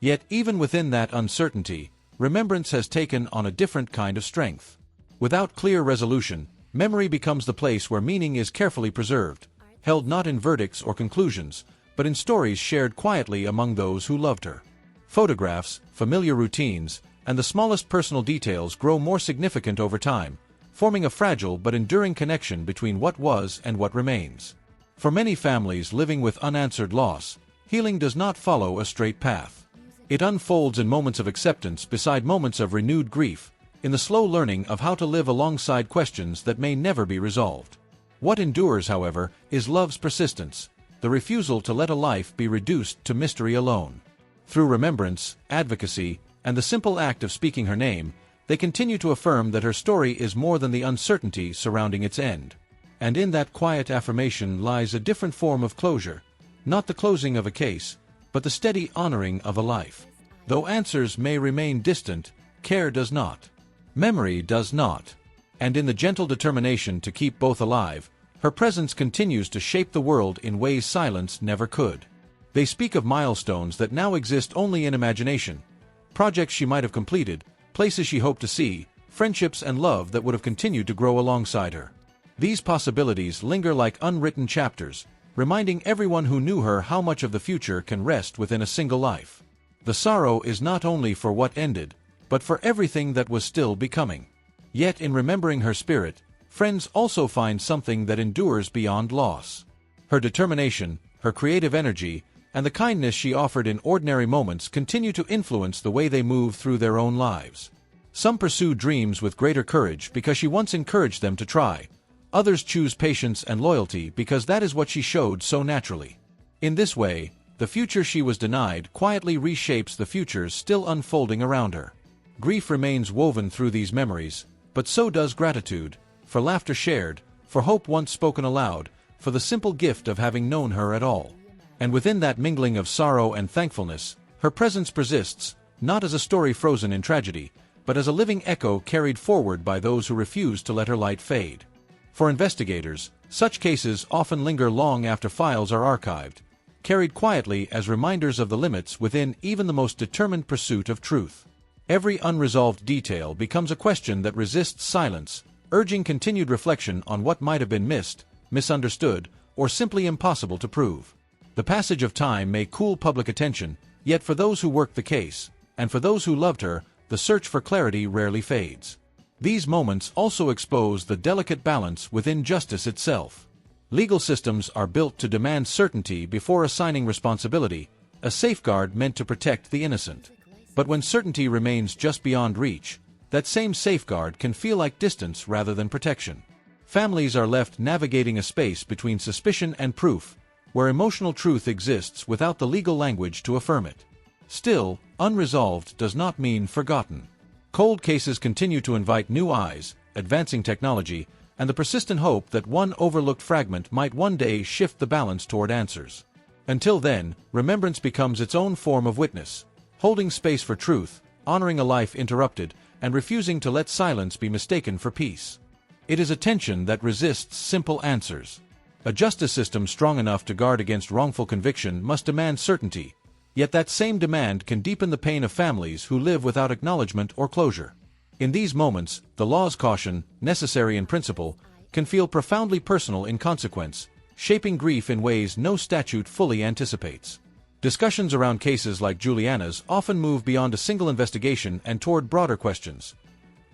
Yet even within that uncertainty, remembrance has taken on a different kind of strength. Without clear resolution, memory becomes the place where meaning is carefully preserved, held not in verdicts or conclusions, but in stories shared quietly among those who loved her. Photographs, familiar routines, and the smallest personal details grow more significant over time, forming a fragile but enduring connection between what was and what remains. For many families living with unanswered loss, healing does not follow a straight path. It unfolds in moments of acceptance beside moments of renewed grief, in the slow learning of how to live alongside questions that may never be resolved. What endures, however, is love's persistence, the refusal to let a life be reduced to mystery alone. Through remembrance, advocacy, and the simple act of speaking her name, they continue to affirm that her story is more than the uncertainty surrounding its end. And in that quiet affirmation lies a different form of closure, not the closing of a case, but the steady honoring of a life. Though answers may remain distant, care does not. Memory does not. And in the gentle determination to keep both alive, her presence continues to shape the world in ways silence never could. They speak of milestones that now exist only in imagination, projects she might have completed, places she hoped to see, friendships and love that would have continued to grow alongside her. These possibilities linger like unwritten chapters, reminding everyone who knew her how much of the future can rest within a single life. The sorrow is not only for what ended, but for everything that was still becoming. Yet in remembering her spirit, friends also find something that endures beyond loss. Her determination, her creative energy, and the kindness she offered in ordinary moments continue to influence the way they move through their own lives. Some pursue dreams with greater courage because she once encouraged them to try. Others choose patience and loyalty because that is what she showed so naturally. In this way, the future she was denied quietly reshapes the futures still unfolding around her. Grief remains woven through these memories, but so does gratitude, for laughter shared, for hope once spoken aloud, for the simple gift of having known her at all. And within that mingling of sorrow and thankfulness, her presence persists, not as a story frozen in tragedy, but as a living echo carried forward by those who refuse to let her light fade. For investigators, such cases often linger long after files are archived, carried quietly as reminders of the limits within even the most determined pursuit of truth. Every unresolved detail becomes a question that resists silence, urging continued reflection on what might have been missed, misunderstood, or simply impossible to prove. The passage of time may cool public attention, yet for those who worked the case, and for those who loved her, the search for clarity rarely fades. These moments also expose the delicate balance within justice itself. Legal systems are built to demand certainty before assigning responsibility, a safeguard meant to protect the innocent. But when certainty remains just beyond reach, that same safeguard can feel like distance rather than protection. Families are left navigating a space between suspicion and proof, where emotional truth exists without the legal language to affirm it. Still, unresolved does not mean forgotten. Cold cases continue to invite new eyes, advancing technology, and the persistent hope that one overlooked fragment might one day shift the balance toward answers. Until then, remembrance becomes its own form of witness, holding space for truth, honoring a life interrupted, and refusing to let silence be mistaken for peace. It is a tension that resists simple answers. A justice system strong enough to guard against wrongful conviction must demand certainty, yet that same demand can deepen the pain of families who live without acknowledgement or closure. In these moments, the law's caution, necessary in principle, can feel profoundly personal in consequence, shaping grief in ways no statute fully anticipates. Discussions around cases like Juliana's often move beyond a single investigation and toward broader questions.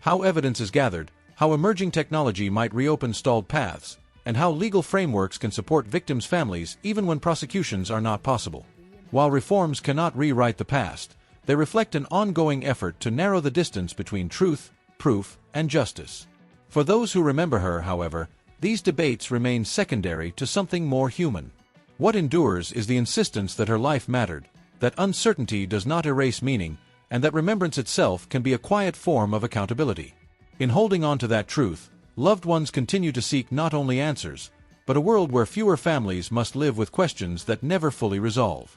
How evidence is gathered, how emerging technology might reopen stalled paths, and how legal frameworks can support victims' families even when prosecutions are not possible. While reforms cannot rewrite the past, they reflect an ongoing effort to narrow the distance between truth, proof, and justice. For those who remember her, however, these debates remain secondary to something more human. What endures is the insistence that her life mattered, that uncertainty does not erase meaning, and that remembrance itself can be a quiet form of accountability. In holding on to that truth, loved ones continue to seek not only answers, but a world where fewer families must live with questions that never fully resolve.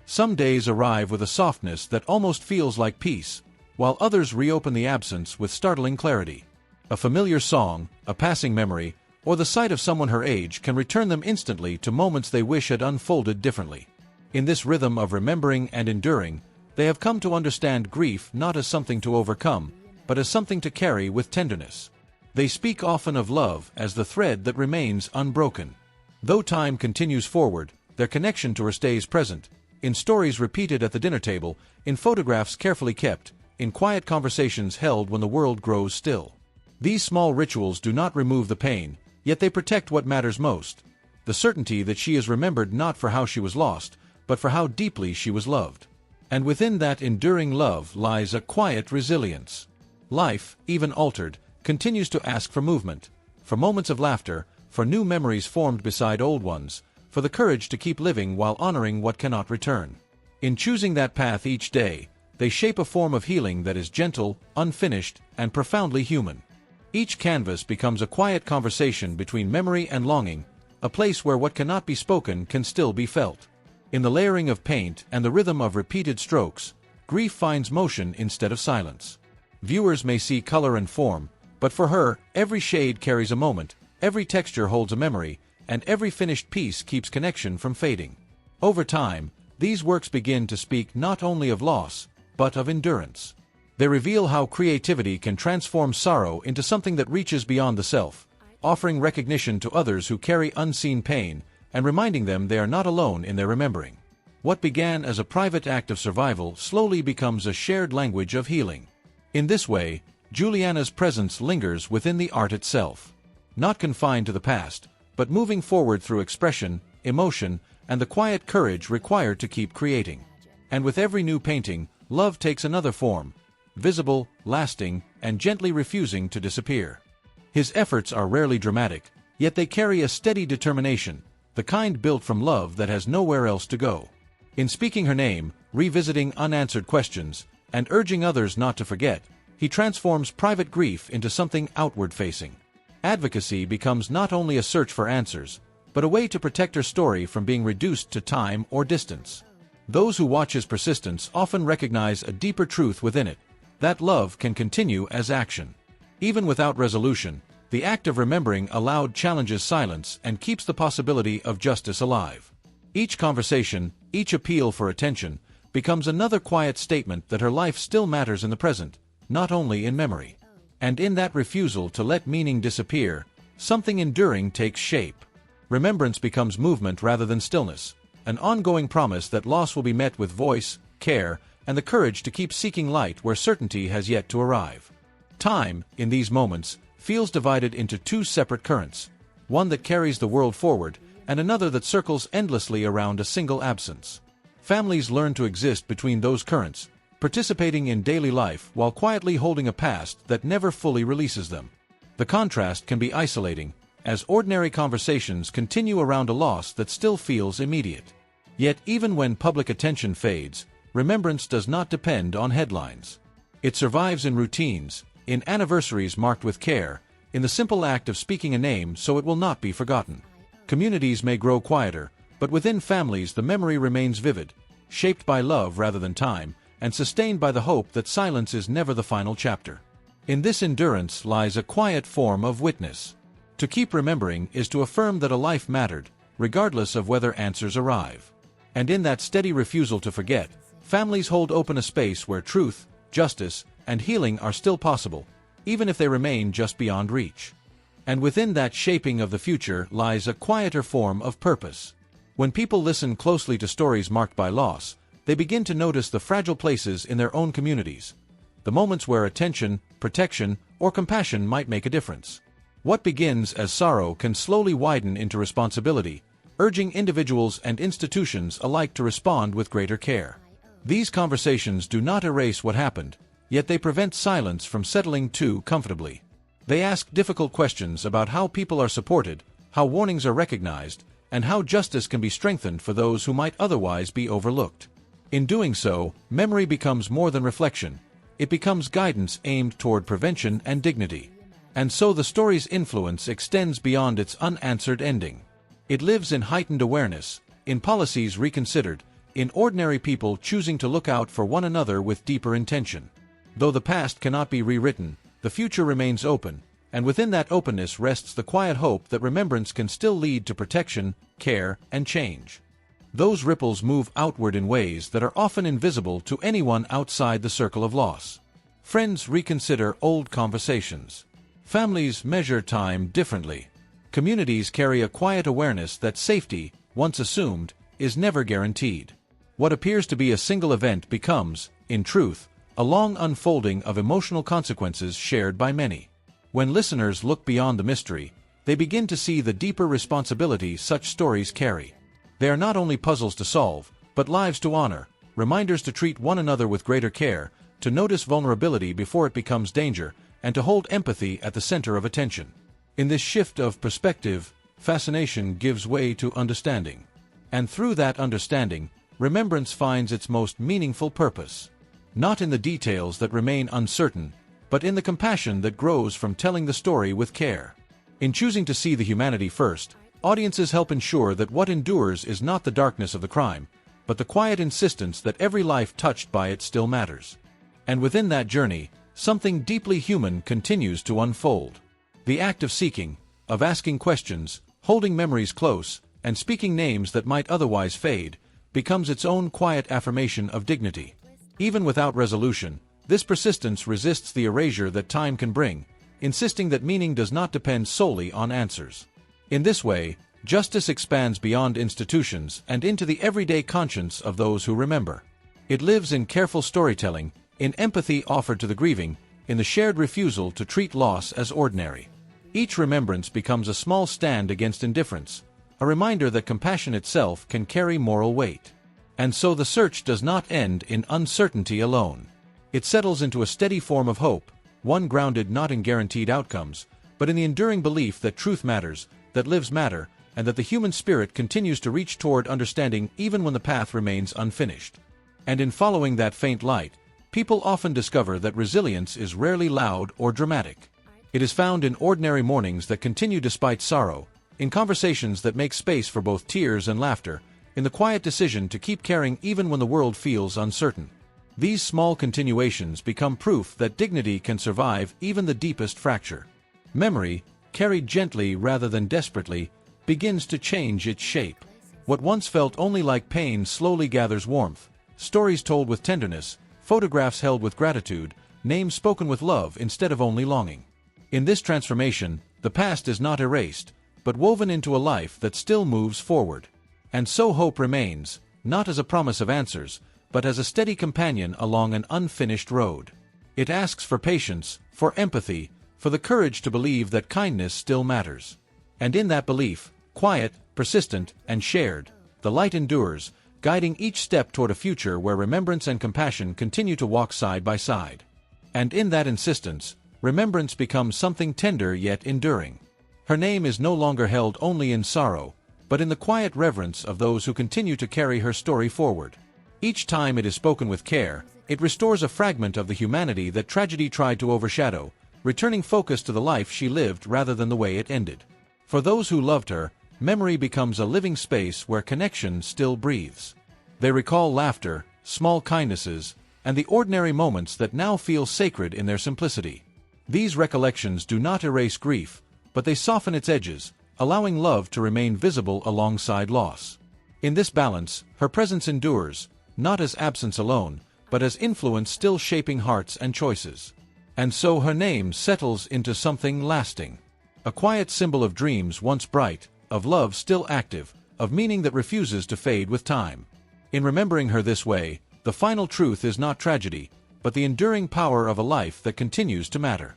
Some days arrive with a softness that almost feels like peace, while others reopen the absence with startling clarity. A familiar song, a passing memory, or the sight of someone her age can return them instantly to moments they wish had unfolded differently. In this rhythm of remembering and enduring, They have come to understand grief not as something to overcome, but as something to carry with tenderness. They speak often of love as the thread that remains unbroken. Though time continues forward, their connection to her stays present, in stories repeated at the dinner table, in photographs carefully kept, in quiet conversations held when the world grows still. These small rituals do not remove the pain, yet they protect what matters most: the certainty that she is remembered not for how she was lost, but for how deeply she was loved. And within that enduring love lies a quiet resilience. Life, even altered, continues to ask for movement, for moments of laughter, for new memories formed beside old ones, for the courage to keep living while honoring what cannot return. In choosing that path each day, they shape a form of healing that is gentle, unfinished, and profoundly human. Each canvas becomes a quiet conversation between memory and longing, a place where what cannot be spoken can still be felt. In the layering of paint and the rhythm of repeated strokes, grief finds motion instead of silence. Viewers may see color and form, but for her, every shade carries a moment, every texture holds a memory, and every finished piece keeps connection from fading. Over time, these works begin to speak not only of loss, but of endurance. They reveal how creativity can transform sorrow into something that reaches beyond the self, offering recognition to others who carry unseen pain, and reminding them they are not alone in their remembering. What began as a private act of survival slowly becomes a shared language of healing. In this way, Juliana's presence lingers within the art itself. Not confined to the past, but moving forward through expression, emotion, and the quiet courage required to keep creating. And with every new painting, love takes another form, visible, lasting, and gently refusing to disappear. His efforts are rarely dramatic, yet they carry a steady determination, the kind built from love that has nowhere else to go. In speaking her name, revisiting unanswered questions, and urging others not to forget, he transforms private grief into something outward-facing. Advocacy becomes not only a search for answers, but a way to protect her story from being reduced to time or distance. Those who watch his persistence often recognize a deeper truth within it, that love can continue as action. Even without resolution, the act of remembering aloud challenges silence and keeps the possibility of justice alive. Each conversation, each appeal for attention, becomes another quiet statement that her life still matters in the present, not only in memory. And in that refusal to let meaning disappear, something enduring takes shape. Remembrance becomes movement rather than stillness, an ongoing promise that loss will be met with voice, care, and the courage to keep seeking light where certainty has yet to arrive. Time, in these moments, feels divided into two separate currents, one that carries the world forward, and another that circles endlessly around a single absence. Families learn to exist between those currents, participating in daily life while quietly holding a past that never fully releases them. The contrast can be isolating, as ordinary conversations continue around a loss that still feels immediate. Yet even when public attention fades, remembrance does not depend on headlines. It survives in routines, in anniversaries marked with care, in the simple act of speaking a name so it will not be forgotten. Communities may grow quieter, but within families the memory remains vivid, shaped by love rather than time, and sustained by the hope that silence is never the final chapter. In this endurance lies a quiet form of witness. To keep remembering is to affirm that a life mattered, regardless of whether answers arrive. And in that steady refusal to forget, families hold open a space where truth, justice, and healing are still possible, even if they remain just beyond reach. And within that shaping of the future lies a quieter form of purpose. When people listen closely to stories marked by loss, they begin to notice the fragile places in their own communities, the moments where attention, protection, or compassion might make a difference. What begins as sorrow can slowly widen into responsibility, urging individuals and institutions alike to respond with greater care. These conversations do not erase what happened, yet they prevent silence from settling too comfortably. They ask difficult questions about how people are supported, how warnings are recognized, and how justice can be strengthened for those who might otherwise be overlooked. In doing so, memory becomes more than reflection. It becomes guidance aimed toward prevention and dignity. And so the story's influence extends beyond its unanswered ending. It lives in heightened awareness, in policies reconsidered, in ordinary people choosing to look out for one another with deeper intention. Though the past cannot be rewritten, the future remains open, and within that openness rests the quiet hope that remembrance can still lead to protection, care, and change. Those ripples move outward in ways that are often invisible to anyone outside the circle of loss. Friends reconsider old conversations. Families measure time differently. Communities carry a quiet awareness that safety, once assumed, is never guaranteed. What appears to be a single event becomes, in truth, a long unfolding of emotional consequences shared by many. When listeners look beyond the mystery, they begin to see the deeper responsibility such stories carry. They are not only puzzles to solve, but lives to honor, reminders to treat one another with greater care, to notice vulnerability before it becomes danger, and to hold empathy at the center of attention. In this shift of perspective, fascination gives way to understanding. And through that understanding, remembrance finds its most meaningful purpose. Not in the details that remain uncertain, but in the compassion that grows from telling the story with care. In choosing to see the humanity first, audiences help ensure that what endures is not the darkness of the crime, but the quiet insistence that every life touched by it still matters. And within that journey, something deeply human continues to unfold. The act of seeking, of asking questions, holding memories close, and speaking names that might otherwise fade, becomes its own quiet affirmation of dignity. Even without resolution, this persistence resists the erasure that time can bring, insisting that meaning does not depend solely on answers. In this way, justice expands beyond institutions and into the everyday conscience of those who remember. It lives in careful storytelling, in empathy offered to the grieving, in the shared refusal to treat loss as ordinary. Each remembrance becomes a small stand against indifference, a reminder that compassion itself can carry moral weight. And so the search does not end in uncertainty alone. It settles into a steady form of hope, one grounded not in guaranteed outcomes, but in the enduring belief that truth matters, that lives matter, and that the human spirit continues to reach toward understanding even when the path remains unfinished. And in following that faint light, people often discover that resilience is rarely loud or dramatic. It is found in ordinary mornings that continue despite sorrow, in conversations that make space for both tears and laughter, in the quiet decision to keep caring even when the world feels uncertain. These small continuations become proof that dignity can survive even the deepest fracture. Memory, carried gently rather than desperately, begins to change its shape. What once felt only like pain slowly gathers warmth, stories told with tenderness, photographs held with gratitude, names spoken with love instead of only longing. In this transformation, the past is not erased, but woven into a life that still moves forward. And so hope remains, not as a promise of answers, but as a steady companion along an unfinished road. It asks for patience, for empathy, for the courage to believe that kindness still matters. And in that belief, quiet, persistent, and shared, the light endures, guiding each step toward a future where remembrance and compassion continue to walk side by side. And in that insistence, remembrance becomes something tender yet enduring. Her name is no longer held only in sorrow, but in the quiet reverence of those who continue to carry her story forward. Each time it is spoken with care, it restores a fragment of the humanity that tragedy tried to overshadow, returning focus to the life she lived rather than the way it ended. For those who loved her, memory becomes a living space where connection still breathes. They recall laughter, small kindnesses, and the ordinary moments that now feel sacred in their simplicity. These recollections do not erase grief, but they soften its edges, allowing love to remain visible alongside loss. In this balance, her presence endures, not as absence alone, but as influence still shaping hearts and choices. And so her name settles into something lasting. A quiet symbol of dreams once bright, of love still active, of meaning that refuses to fade with time. In remembering her this way, the final truth is not tragedy, but the enduring power of a life that continues to matter.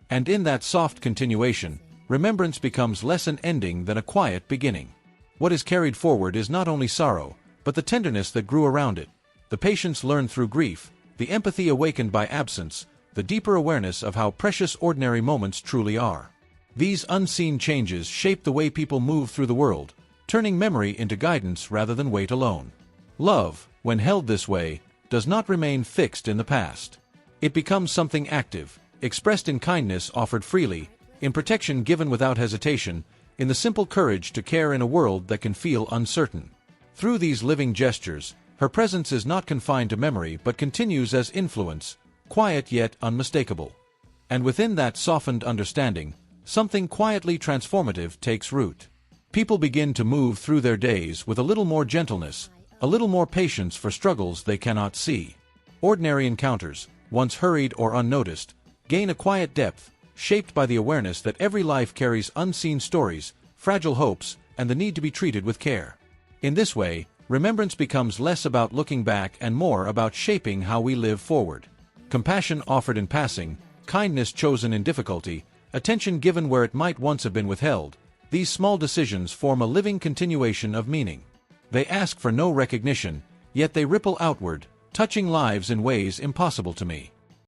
And in that soft continuation, remembrance becomes less an ending than a quiet beginning. What is carried forward is not only sorrow, but the tenderness that grew around it, the patience learned through grief, the empathy awakened by absence, the deeper awareness of how precious ordinary moments truly are. These unseen changes shape the way people move through the world, turning memory into guidance rather than weight alone. Love, when held this way, does not remain fixed in the past. It becomes something active, expressed in kindness offered freely, in protection given without hesitation, in the simple courage to care in a world that can feel uncertain. Through these living gestures, her presence is not confined to memory but continues as influence, quiet yet unmistakable. And within that softened understanding, something quietly transformative takes root. People begin to move through their days with a little more gentleness, a little more patience for struggles they cannot see. Ordinary encounters, once hurried or unnoticed, gain a quiet depth, shaped by the awareness that every life carries unseen stories, fragile hopes, and the need to be treated with care. In this way, remembrance becomes less about looking back and more about shaping how we live forward. Compassion offered in passing, kindness chosen in difficulty, attention given where it might once have been withheld, these small decisions form a living continuation of meaning. They ask for no recognition, yet they ripple outward, touching lives in ways impossible to me.